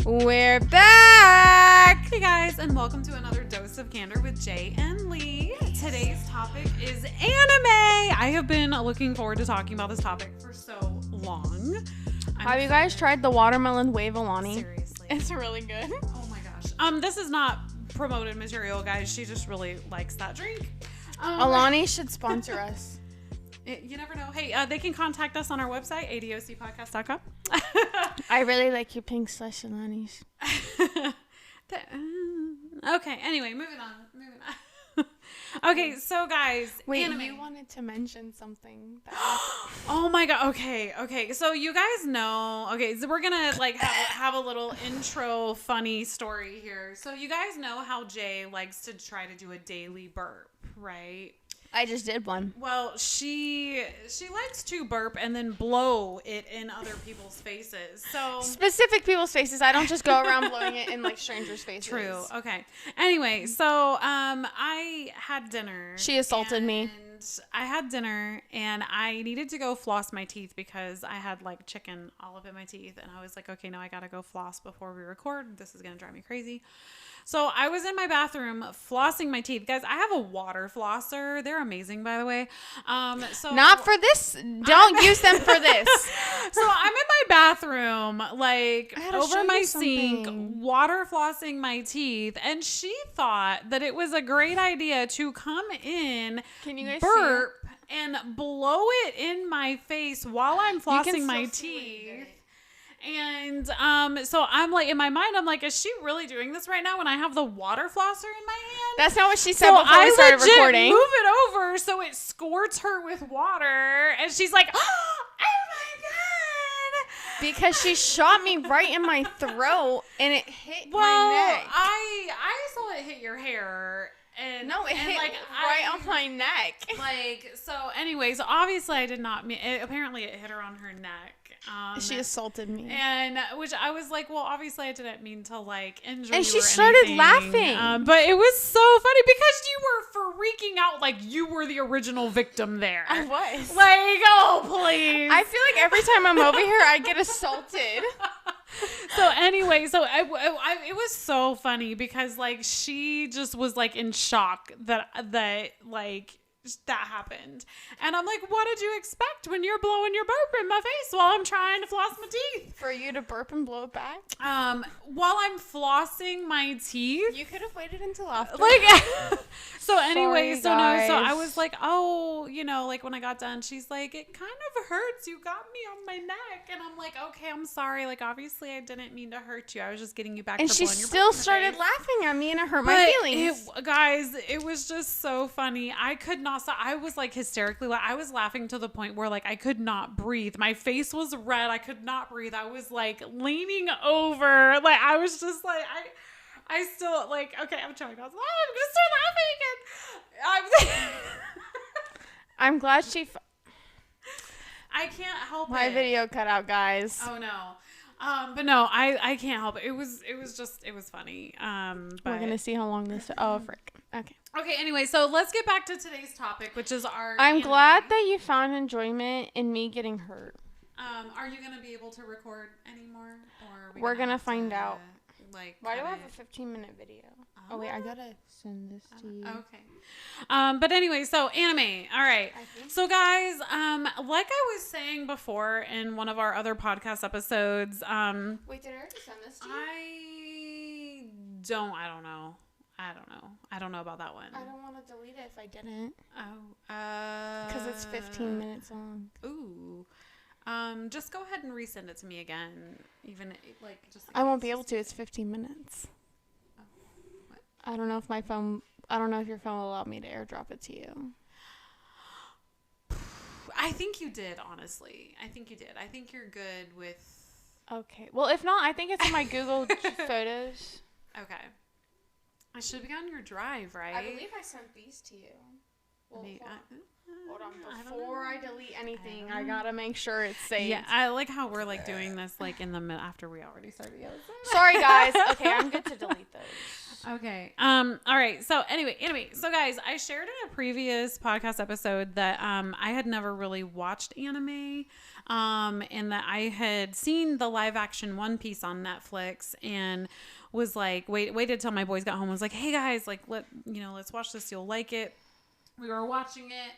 We're back! Hey guys, and welcome to another Dose of Candor with Jay and Lee. Today's topic is anime. I have been looking forward to talking about this topic for so long. Have you guys tried the watermelon wave Alani? Seriously. It's really good. Oh my gosh. This is not promoted material, guys. She just really likes that drink. Alani should sponsor us. You never know. Hey, they can contact us on our website, adocpodcast.com. I really like your pink slush Alani's. Okay, anyway, moving on. Okay, so guys, wait, anime. you wanted to mention something. Oh my god. Okay. So you guys know. Okay, so we're gonna have a little intro funny story here. So you guys know how Jay likes to try to do a daily burp, right? I just did one. Well, she likes to burp and then blow it in other people's faces. So specific people's faces. I don't just go around blowing it in like strangers' faces. True. Okay. Anyway, so I had dinner. She assaulted me. I had dinner and I needed to go floss my teeth because I had like chicken all up in my teeth, and I was like, okay, no, I gotta go floss before we record. This is gonna drive me crazy. So I was in my bathroom flossing my teeth. Guys, I have a water flosser. They're amazing, by the way. So not for this. Don't use them for this. So I'm in my bathroom, like over my something. sink, water flossing my teeth, and she thought that it was a great idea to come in, Can you guys burp, and blow it in my face while I'm flossing my teeth. And so I'm like, in my mind, I'm like, is she really doing this right now when I have the water flosser in my hand? That's not what she said before we started recording. Move it over so it squirts her with water, and she's like, oh my god! Because she shot me right in my throat, and it hit my neck. I saw it hit your hair. And, no, it hit like, right on my neck. Like, so anyways, obviously I did not mean it. Apparently it hit her on her neck. She assaulted me. And which I was like, well, obviously I didn't mean to like injure you. And she or started anything. laughing. But it was so funny because you were freaking out like you were the original victim there. I was. Like, oh, please. I feel like every time I'm over here, I get assaulted. So anyway, so it was so funny because like she just was like in shock that like that happened, and I'm like, what did you expect when you're blowing your burp in my face while I'm trying to floss my teeth? For you to burp and blow it back? While I'm flossing my teeth. You could have waited until after. Like, so anyway, so guys. no, so I was like, oh, you know, like when I got done, she's like, it kind of hurts. You got me on my neck, and I'm like, okay, I'm sorry. Like, obviously, I didn't mean to hurt you. I was just getting you back. And for she blowing your still burp in the started face. laughing at me, and it hurt my feelings. Guys, it was just so funny. I could not stop. I was like hysterically. I was laughing to the point where like I could not breathe. My face was red. I could not breathe. I was like leaning over. Like I was just like I still like. Okay, I'm trying not to laugh. I'm gonna start laughing. I'm glad she. I can't help My it. video cut out, guys. Oh no. But no, I can't help it. It was funny. But We're gonna see how long this. Oh, frick. Okay. Okay. Anyway, so let's get back to today's topic, which is our. I'm anime. glad that you found enjoyment in me getting hurt. Are you gonna be able to record anymore, or we're gonna find out? Like, Why do I have a 15-minute video? Oh wait, I gotta send this to you. Okay. But anyway, so anime. All right. So guys, like I was saying before in one of our other podcast episodes, Wait, did I already send this to you? I don't know. I don't know about that one. I don't want to delete it if I didn't. Oh. Because it's 15 minutes long. Ooh. Just go ahead and resend it to me again. Even like just. I won't be able to. It's 15 minutes. Oh, what? I don't know if your phone will allow me to airdrop it to you. I think you did, honestly. I think you did. I think you're good with. Okay. Well, if not, I think it's in my Google Photos. Okay. I should be on your drive, right? I believe I sent these to you. Well, Hold on, before I delete anything, I gotta make sure it's saved. Yeah, I like how we're like doing this like in the middle after we already started. Sorry, guys. Okay, I'm good to delete those. Okay. All right. So anyway. So guys, I shared in a previous podcast episode that I had never really watched anime, and that I had seen the live action One Piece on Netflix and was like, waited till my boys got home. Was like, hey guys, like let's watch this. You'll like it. We were watching it.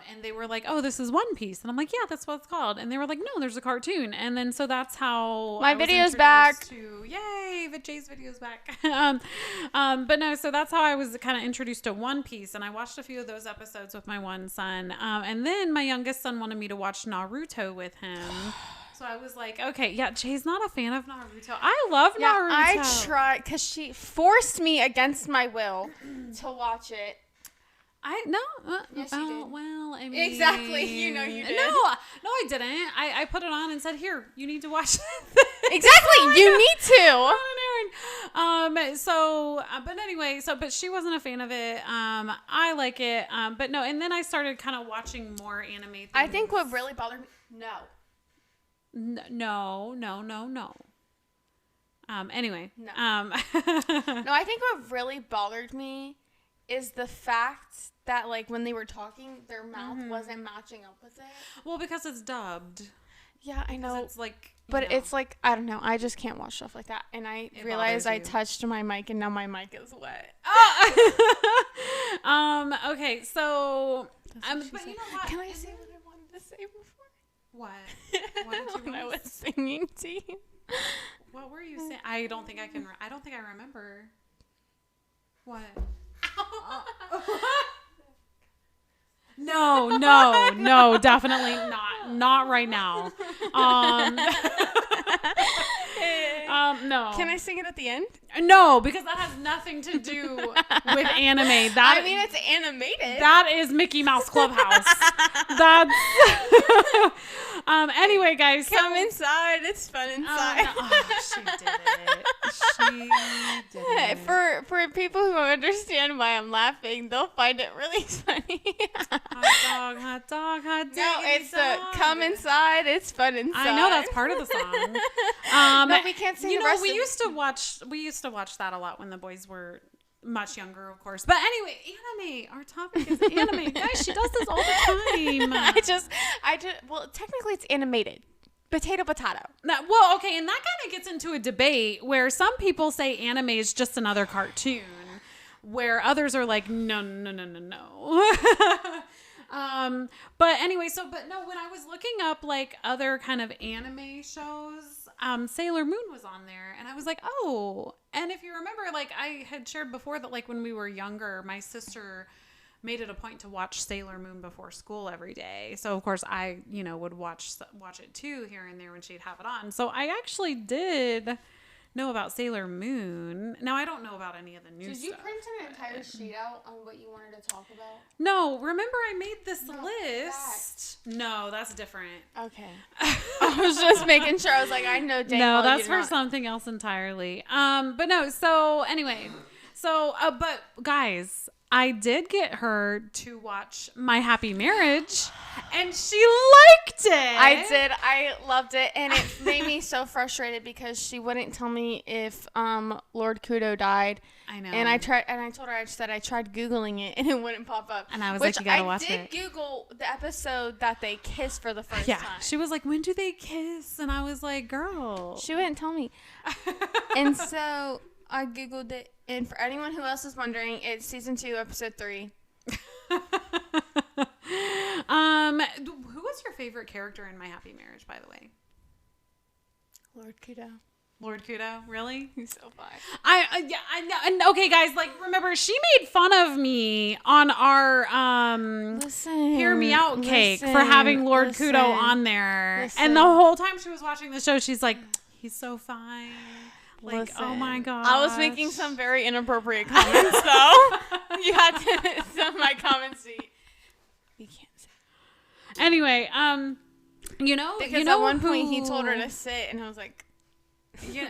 And they were like, oh, this is One Piece. And I'm like, yeah, that's what it's called. And they were like, no, there's a cartoon. And then so that's how my video's back. Yay, Jay's video's back. But no, so that's how I was kind of introduced to One Piece. And I watched a few of those episodes with my one son. And then my youngest son wanted me to watch Naruto with him. So I was like, okay, yeah, Jay's not a fan of Naruto. I love Naruto. I tried because she forced me against my will to watch it. Yes, you did. Well, I mean, exactly. You know you did. No, I didn't. I put it on and said, "Here, you need to watch this." Exactly, you need to. But anyway, but she wasn't a fan of it. I like it. But no, and then I started kind of watching more anime things. I think what really bothered me. No. Anyway. No. No, I think what really bothered me is the fact that, like, when they were talking, their mouth wasn't matching up with it. Well, because it's dubbed. Yeah, I know. It's like, it's like, I don't know. I just can't watch stuff like that. And I realized I touched my mic, and now my mic is wet. Okay, so, but you know what? Can I say what I wanted to say before? What? When I was singing to you. What were you saying? I don't think I remember. What? No, definitely not right now. No. Can I sing it at the end? No, because that has nothing to do with anime. It's animated. That is Mickey Mouse Clubhouse. That's anyway, guys. Come inside. It's fun inside. She did it. For people who understand why I'm laughing, they'll find it really funny. Hot dog. No, it's come inside. It's fun inside. I know that's part of the song. No, we can't sing. We used to watch that a lot when the boys were much younger, of course. But anyway, anime. Our topic is anime. Guys, she does this all the time. I just. Well, technically, it's animated. Potato. Okay, and that kind of gets into a debate where some people say anime is just another cartoon, where others are like, no. But anyway, when I was looking up like other kind of anime shows, Sailor Moon was on there, and I was like, oh. And if you remember, like I had shared before that like when we were younger, my sister made it a point to watch Sailor Moon before school every day. So of course I, would watch it too here and there when she'd have it on. So I actually did know about Sailor Moon. Now I don't know about any of the new stuff. Did you print an entire sheet out on what you wanted to talk about? No, remember I made this list. No, that's different. Okay. I was just making sure. I was like, I know dang well that's for something else entirely. But no, so anyway. But guys, I did get her to watch My Happy Marriage, and she liked it. I did. I loved it, and it made me so frustrated because she wouldn't tell me if Lord Kudo died. I know. And I told her, I tried Googling it, and it wouldn't pop up. And I was like, you gotta watch it. I did Google the episode that they kissed for the first time. Yeah. She was like, when do they kiss? And I was like, girl. She wouldn't tell me. And so I Googled it. And for anyone who else is wondering, it's season 2, episode 3. Who was your favorite character in My Happy Marriage, by the way? Lord Kudo. Lord Kudo, really? He's so fine. I know. And okay, guys, like remember she made fun of me on our Hear Me Out cake for having Lord Kudo on there. And the whole time she was watching the show, she's like, he's so fine. Like, oh my god. I was making some very inappropriate comments though. You had to some of my comments you can't say. Anyway, because at one point he told her to sit and I was like, if he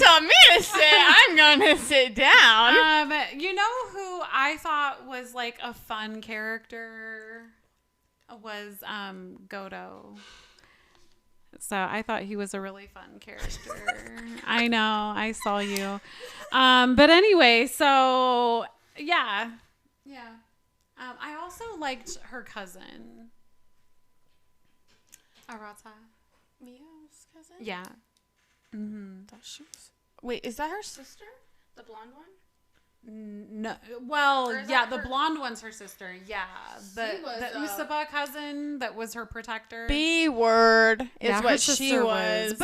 told me to sit, I'm going to sit down. You know who I thought was like a fun character was Goto. So I thought he was a really fun character. I know, I saw you. But anyway, so yeah. I also liked her cousin, Arata. Mia's cousin? Yeah. Wait, is that her sister? The blonde one? No, well, yeah, the blonde one's her sister. Yeah, the Usopp cousin that was her protector. B word is what she was.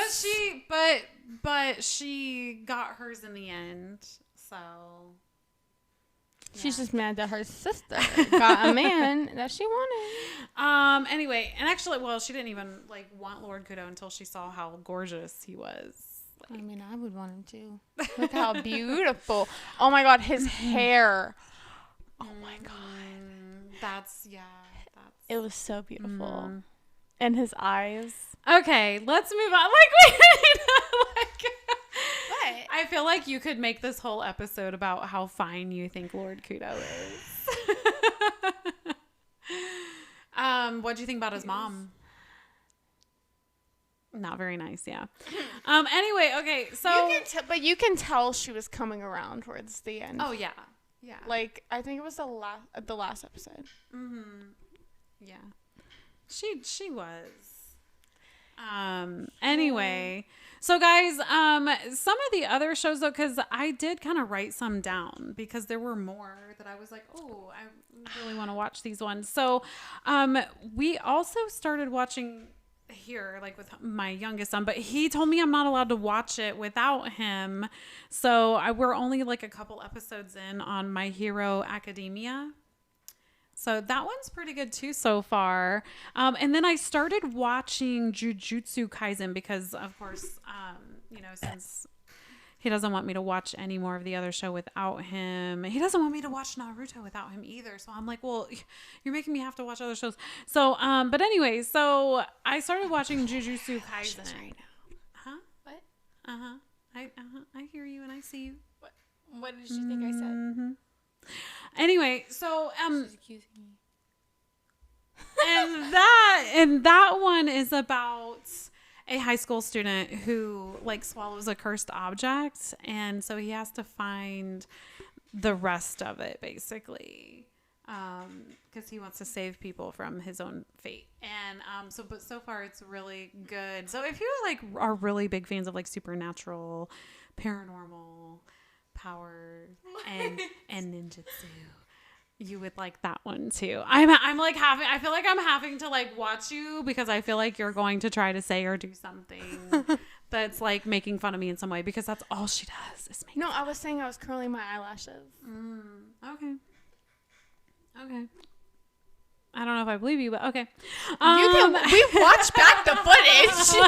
But she got hers in the end. So she's just mad that her sister got a man that she wanted. Anyway, and actually, well, she didn't even like want Lord Kudo until she saw how gorgeous he was. I mean, I would want him too. Look how beautiful. Oh my God, his hair. Oh my God. It was so beautiful. And his eyes. Okay, let's move on. Like, wait, what? I feel like you could make this whole episode about how fine you think Lord Kudo is. What'd you think about his mom? Not very nice, yeah. Anyway, okay, so you can tell she was coming around towards the end. Oh yeah. Like I think it was the last episode. Yeah, she was. Anyway, so guys, some of the other shows though, because I did kind of write some down because there were more that I was like, oh, I really want to watch these ones. So, we also started watching here, like with my youngest son, but he told me I'm not allowed to watch it without him. So we're only like a couple episodes in on My Hero Academia. So that one's pretty good too so far. And then I started watching Jujutsu Kaisen because of course, since he doesn't want me to watch any more of the other show without him. He doesn't want me to watch Naruto without him either. So I'm like, well, you're making me have to watch other shows. So, but anyway, so I started watching Jujutsu Kaisen. Right now. Huh? What? I hear you and I see you. What did you think I said? Mm-hmm. Anyway, so, She's accusing me. and that one is about a high school student who like swallows a cursed object, and so he has to find the rest of it basically, because he wants to save people from his own fate. And but so far it's really good. So if you like are really big fans of like supernatural, paranormal power and ninjutsu, you would like that one too. I feel like I'm having to like watch you because I feel like you're going to try to say or do something that's like making fun of me in some way, because that's all she does is make I was saying I was curling my eyelashes. Okay. I don't know if I believe you, but okay. We watched back the footage.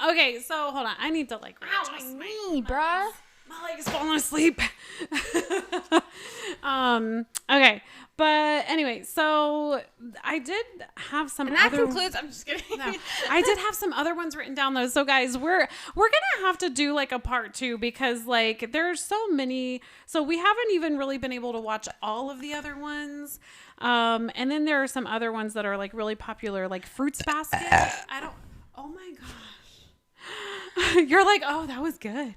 Okay, so hold on. I need to like readjust my knee, bruh. My leg is falling asleep. Okay, but anyway, so I did have some. And that concludes. I'm just kidding. No, I did have some other ones written down though. So guys, we're gonna have to do like a part 2 because like there's so many. So we haven't even really been able to watch all of the other ones. And then there are some other ones that are like really popular, like Fruits Basket. Oh my gosh. You're like, oh, that was good.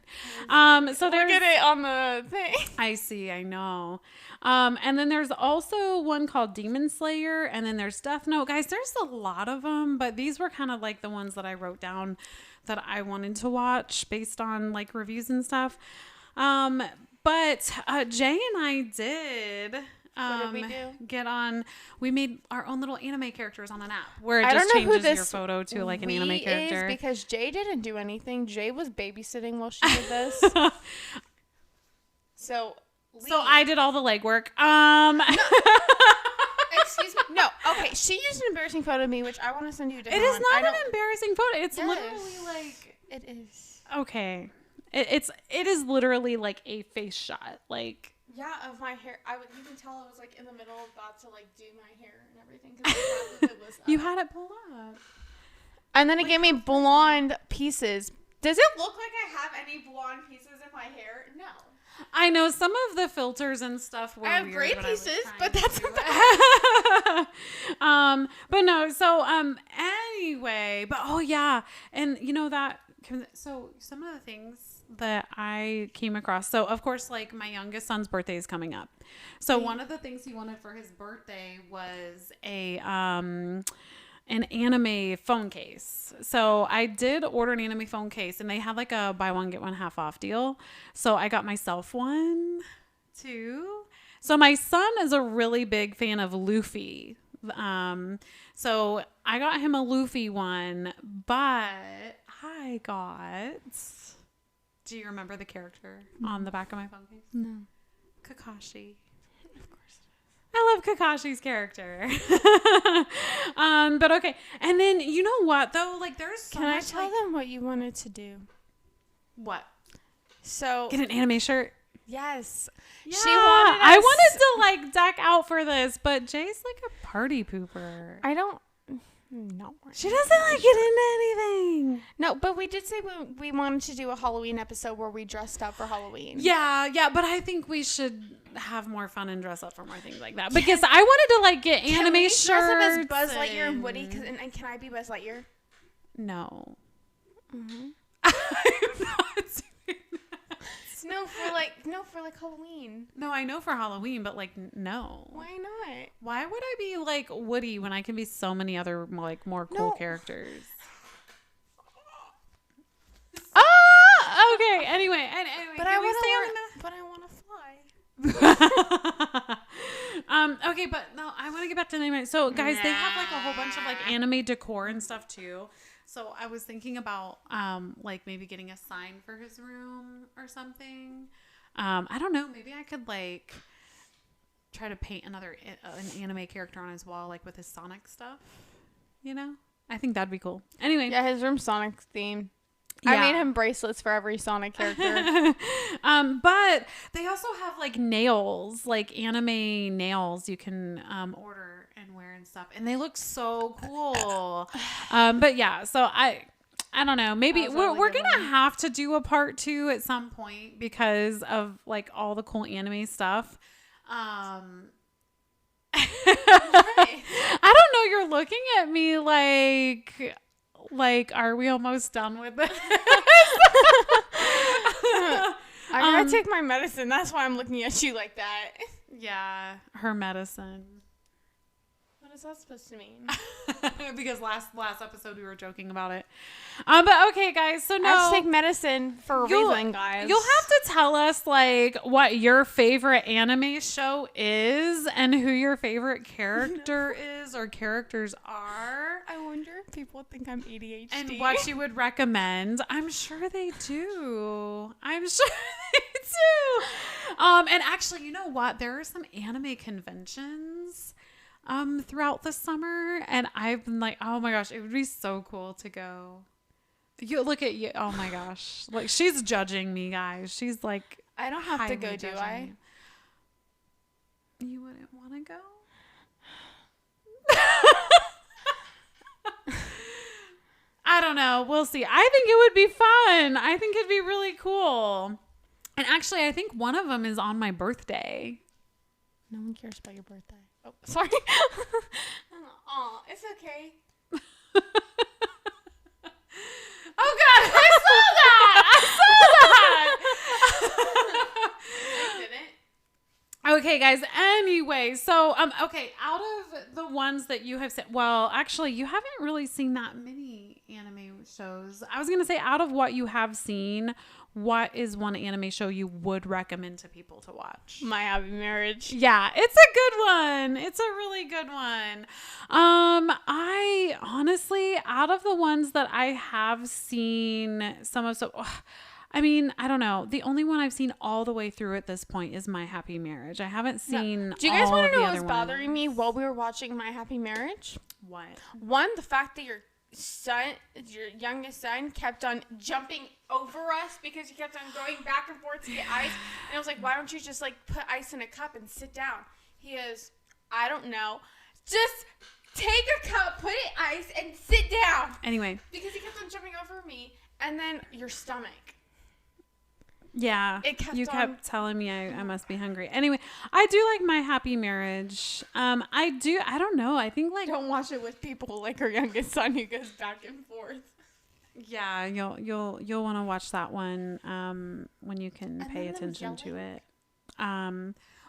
So there's, look at it on the thing. I see, I know. And then there's also one called Demon Slayer, and then there's Death Note. Guys, there's a lot of them, but these were kind of like the ones that I wrote down that I wanted to watch based on like reviews and stuff. But Jay and I did. What did we do? Get on. We made our own little anime characters on an app where it just changes your photo to like an anime character. Is because Jay didn't do anything. Jay was babysitting while she did this. So I did all the legwork. No. Excuse me. No. Okay. She used an embarrassing photo of me, which I want to send you a different one. It is not an embarrassing photo. It's literally like it is. Okay. It is literally like a face shot. Like. Yeah, of my hair. You can tell I was like in the middle about to like do my hair and everything because it was up. You had it pulled up. And then it gave me blonde pieces. Does it look like I have any blonde pieces in my hair? No. I know some of the filters and stuff were I have weird great when I was pieces, trying but to that's do okay. it. But no, so anyway, but oh yeah, and you know that. So some of the things that I came across. So of course, like my youngest son's birthday is coming up. So one of the things he wanted for his birthday was a an anime phone case. So I did order an anime phone case, and they had like a buy one get one half off deal. So I got myself one too. So my son is a really big fan of Luffy. So I got him a Luffy one, but I got. Do you remember the character on the back of my phone case? No. Kakashi. Of course. I love Kakashi's character. But okay. And then you know what though? Like there's so Can I much, tell like, them what you wanted to do? what? So Get an anime shirt. yes. Yeah, She wanted I us- wanted to like deck out for this, but Jay's like a party pooper. I don't. No. She doesn't like get into anything. No, but we did say we wanted to do a Halloween episode where we dressed up for Halloween. Yeah, but I think we should have more fun and dress up for more things like that. Because I wanted to like get Can anime we shirts. dress up as Buzz Lightyear and Woody? And can I be Buzz Lightyear? No. Mm-hmm. I'm not doing that. No, for Halloween. No, I know for Halloween, but like no. Why not? Why would I be like Woody when I can be so many other like more cool No. characters? Oh, okay. Anyway, But can I we want stay on to. But I want to fly. Okay, but no, I want to get back to the anime. So, guys, they have like a whole bunch of like anime decor and stuff too. So, I was thinking about like maybe getting a sign for his room or something. I don't know. Maybe I could like try to paint an anime character on his wall, like with his Sonic stuff. You know, I think that'd be cool. Anyway, Yeah, his room's Sonic themed. Yeah. I made him bracelets for every Sonic character. But they also have like nails, like anime nails you can order and wear and stuff, and they look so cool. But yeah, so I don't know. Maybe That was a really we're good gonna one. have to do a part 2 at some point because of like all the cool anime stuff. I don't know. You're looking at me like, are we almost done with this? I gotta take my medicine. That's why I'm looking at you like that. Yeah, her medicine. What is that supposed to mean? Because last episode we were joking about it. But okay, guys. So I no, have to take medicine for a reason, guys. You'll have to tell us like what your favorite anime show is and who your favorite character is or characters are. I wonder if people think I'm ADHD. And what you would recommend. I'm sure they do. I'm sure they do. And actually, you know what? There are some anime conventions throughout the summer, and I've been like, oh my gosh, it would be so cool to go. You look at you. Oh my gosh. Like she's judging me, guys. She's like, I don't have to highly go, do judging I? me. You wouldn't want to go? I don't know. We'll see. I think it would be fun. I think it'd be really cool. And actually, I think one of them is on my birthday. No one cares about your birthday. Oh, sorry. Oh, it's okay. Oh God, I saw that. I didn't. Okay, guys. Anyway, so okay, out of the ones that you have seen, well, actually, you haven't really seen that many anime shows. I was gonna say, out of what you have seen, what is one anime show you would recommend to people to watch? My Happy Marriage. Yeah, it's a good one. It's a really good one. I honestly, out of the ones that I have seen, I mean, I don't know. The only one I've seen all the way through at this point is My Happy Marriage. I haven't seen. Do you guys want to know what was bothering me while we were watching My Happy Marriage? What? One, the fact that your youngest son, kept on jumping over us because he kept on going back and forth to get ice. And I was like, why don't you just like put ice in a cup and sit down? He is, I don't know. Just take a cup, put it ice, and sit down. Anyway. Because he kept on jumping over me. And then your stomach. Yeah. It kept you on- kept telling me I must be hungry. Anyway, I do like My Happy Marriage. I don't know. I think like Don't watch it with people like her youngest son who goes back and forth. yeah, you'll want to watch that one when you can And pay then them attention to yelling. it.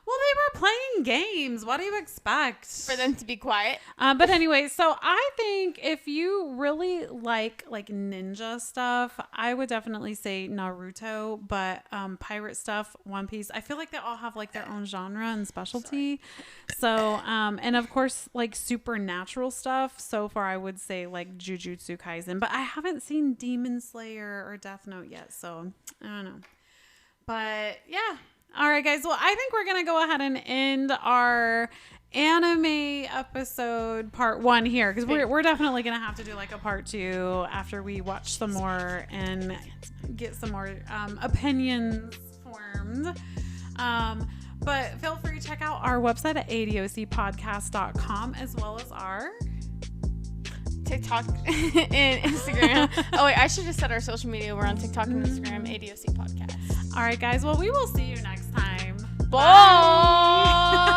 Well, they were playing games. What do you expect? For them to be quiet. But anyway, so I think if you really like ninja stuff, I would definitely say Naruto. But pirate stuff, One Piece, I feel like they all have like their own genre and specialty. So and of course like supernatural stuff. So far, I would say like Jujutsu Kaisen, but I haven't seen Demon Slayer or Death Note yet, so I don't know. But yeah. All right, guys. Well, I think we're going to go ahead and end our anime episode part 1 here because we're definitely going to have to do like a part 2 after we watch some more and get some more opinions formed. But feel free to check out our website at adocpodcast.com as well as our TikTok and Instagram. Oh, wait. I should have said our social media. We're on TikTok and Instagram, ADOC Podcast. All right, guys. Well, we will see you next time. Bye.